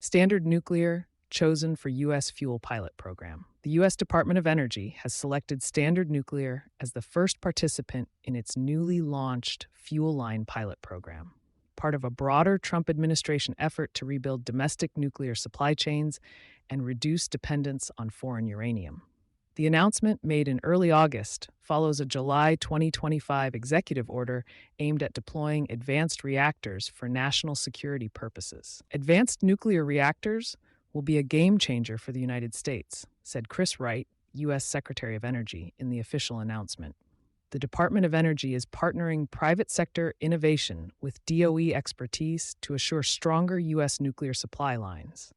Standard Nuclear, chosen for U.S. fuel pilot program. The U.S. Department of Energy has selected Standard Nuclear as the first participant in its newly launched fuel line pilot program, part of a broader Trump administration effort to rebuild domestic nuclear supply chains and reduce dependence on foreign uranium. The announcement, made in early August, follows a July 2025 executive order aimed at deploying advanced reactors for national security purposes. Advanced nuclear reactors will be a game changer for the United States, said Chris Wright, U.S. Secretary of Energy, in the official announcement. The Department of Energy is partnering private sector innovation with DOE expertise to assure stronger U.S. nuclear supply lines.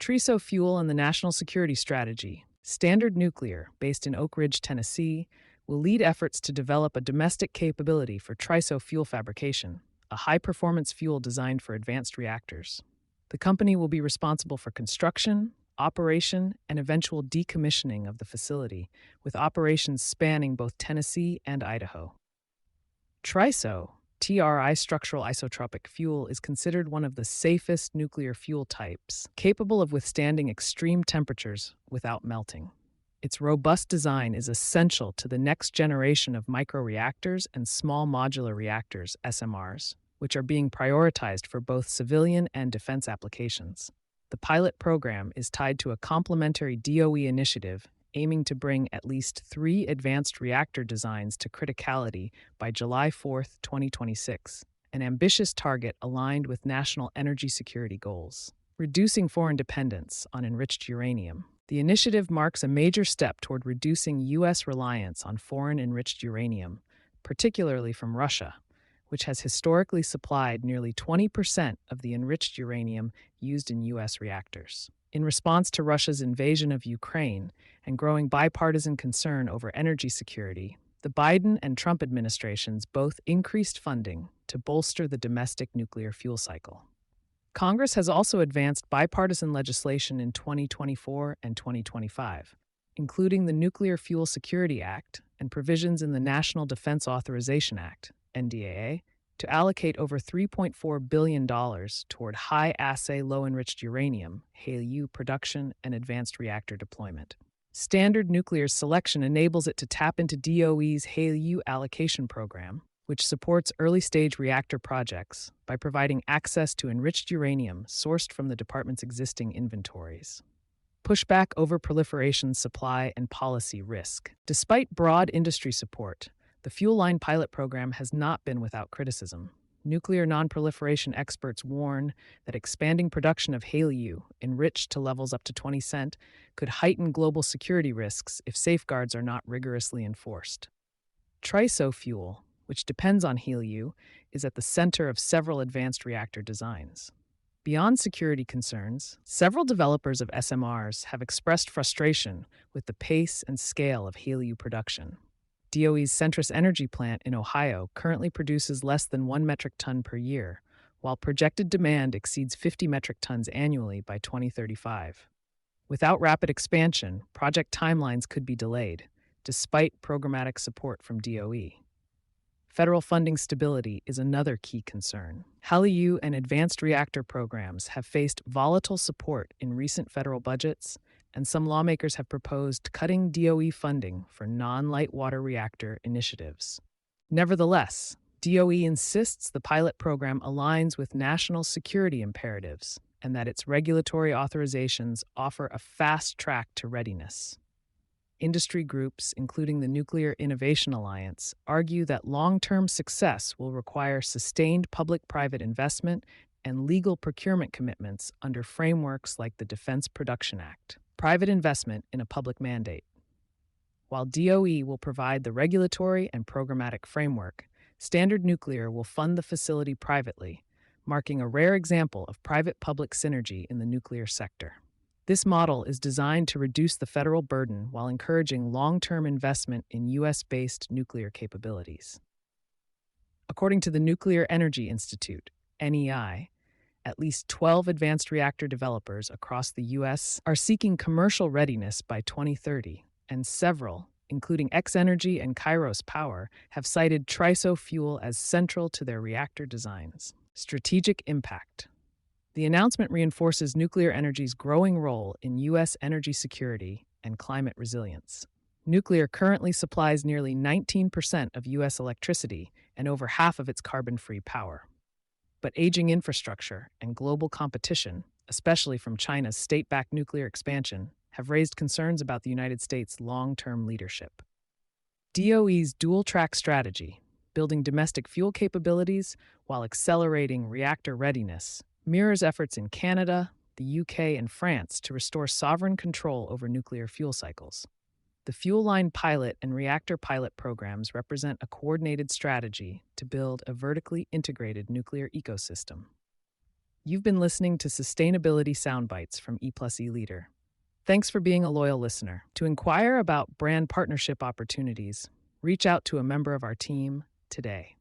TRISO Fuel and the National Security Strategy. Standard Nuclear, based in Oak Ridge, Tennessee, will lead efforts to develop a domestic capability for TRISO fuel fabrication, a high-performance fuel designed for advanced reactors. The company will be responsible for construction, operation, and eventual decommissioning of the facility, with operations spanning both Tennessee and Idaho. TRISO, TRI structural isotropic fuel, is considered one of the safest nuclear fuel types, capable of withstanding extreme temperatures without melting. Its robust design is essential to the next generation of microreactors and small modular reactors, SMRs, which are being prioritized for both civilian and defense applications. The pilot program is tied to a complementary DOE initiative aiming to bring at least 3 advanced reactor designs to criticality by July 4, 2026, an ambitious target aligned with national energy security goals. Reducing foreign dependence on enriched uranium. The initiative marks a major step toward reducing U.S. reliance on foreign enriched uranium, particularly from Russia, which has historically supplied nearly 20% of the enriched uranium used in U.S. reactors. In response to Russia's invasion of Ukraine and growing bipartisan concern over energy security, the Biden and Trump administrations both increased funding to bolster the domestic nuclear fuel cycle. Congress has also advanced bipartisan legislation in 2024 and 2025, including the Nuclear Fuel Security Act and provisions in the National Defense Authorization Act, NDAA, to allocate over $3.4 billion toward high-assay low-enriched uranium, HALEU, production and advanced reactor deployment. Standard Nuclear's selection enables it to tap into DOE's HALEU allocation program, which supports early-stage reactor projects by providing access to enriched uranium sourced from the department's existing inventories. Pushback over proliferation, supply, and policy risk. Despite broad industry support, the fuel line pilot program has not been without criticism. Nuclear nonproliferation experts warn that expanding production of HALEU, enriched to levels up to 20 cent, could heighten global security risks if safeguards are not rigorously enforced. TRISO fuel, which depends on HALEU, is at the center of several advanced reactor designs. Beyond security concerns, several developers of SMRs have expressed frustration with the pace and scale of HALEU production. DOE's Centrus Energy plant in Ohio currently produces less than 1 metric ton per year, while projected demand exceeds 50 metric tons annually by 2035. Without rapid expansion, project timelines could be delayed, despite programmatic support from DOE. Federal funding stability is another key concern. HALEU and advanced reactor programs have faced volatile support in recent federal budgets, and some lawmakers have proposed cutting DOE funding for non-light water reactor initiatives. Nevertheless, DOE insists the pilot program aligns with national security imperatives and that its regulatory authorizations offer a fast track to readiness. Industry groups, including the Nuclear Innovation Alliance, argue that long-term success will require sustained public-private investment and legal procurement commitments under frameworks like the Defense Production Act. Private investment in a public mandate. While DOE will provide the regulatory and programmatic framework, Standard Nuclear will fund the facility privately, marking a rare example of private-public synergy in the nuclear sector. This model is designed to reduce the federal burden while encouraging long-term investment in U.S.-based nuclear capabilities. According to the Nuclear Energy Institute, NEI, at least 12 advanced reactor developers across the U.S. are seeking commercial readiness by 2030, and several, including X-Energy and Kairos Power, have cited TRISO fuel as central to their reactor designs. Strategic impact. The announcement reinforces nuclear energy's growing role in U.S. energy security and climate resilience. Nuclear currently supplies nearly 19% of U.S. electricity and over half of its carbon-free power. But aging infrastructure and global competition, especially from China's state-backed nuclear expansion, have raised concerns about the United States' long-term leadership. DOE's dual-track strategy, building domestic fuel capabilities while accelerating reactor readiness, mirrors efforts in Canada, the UK, and France to restore sovereign control over nuclear fuel cycles. The Fuel Line Pilot and Reactor Pilot programs represent a coordinated strategy to build a vertically integrated nuclear ecosystem. You've been listening to Sustainability Soundbites from E+E Leader. Thanks for being a loyal listener. To inquire about brand partnership opportunities, reach out to a member of our team today.